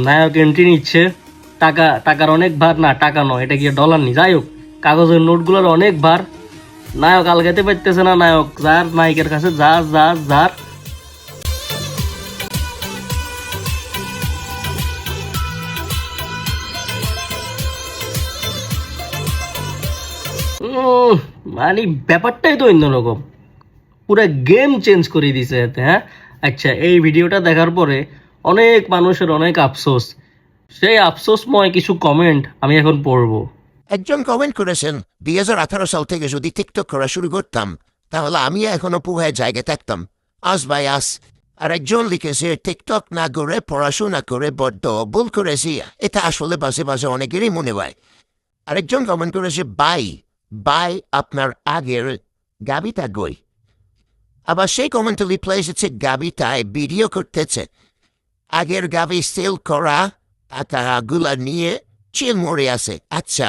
নায়ক entry নিচ্ছে। টাকার অনেক ভার, না টাকা নয়, এটা কি ডলার নি, যাই হোক কাগজের নোটগুলোর অনেক ভার। নায়ক আলগাতে পারতেছে না, নায়ক যার নায়িকের কাছে যার মানে ব্যাপারটাই তো অন্যরকম, পুরো গেম চেঞ্জ করে দিছে এতে। হ্যাঁ, আচ্ছা, এই ভিডিওটা দেখার পরে অনেক মানুষের অনেক আফসোস, সেই আফসোসময় কিছু কমেন্ট আমি এখন পড়বো। একজন কমেন্ট করেছেন 2018 সাল থেকে যদি টিকটক করা শুরু করতাম তাহলে আমি এখনো পুহায় জায়গায় থাকতাম, আস বাই আস। আর একজন লিখেছে টিকটক না করে পড়াশোনা করে বড্ড ভুল করেছি, এটা আসলে বাজে বাজে অনেকেরই মনে হয়। আরেকজন কমেন্ট করেছে বাই বাই আপনার আগের গাবিটা গই। আবার সেই কমেন্টে রিপ্লাই এসেছে গাবিটায় ভিডিও করতেছে, আগের গাবি সেল করা টাকাগুলা নিয়ে চিল মরে আছে। আচ্ছা,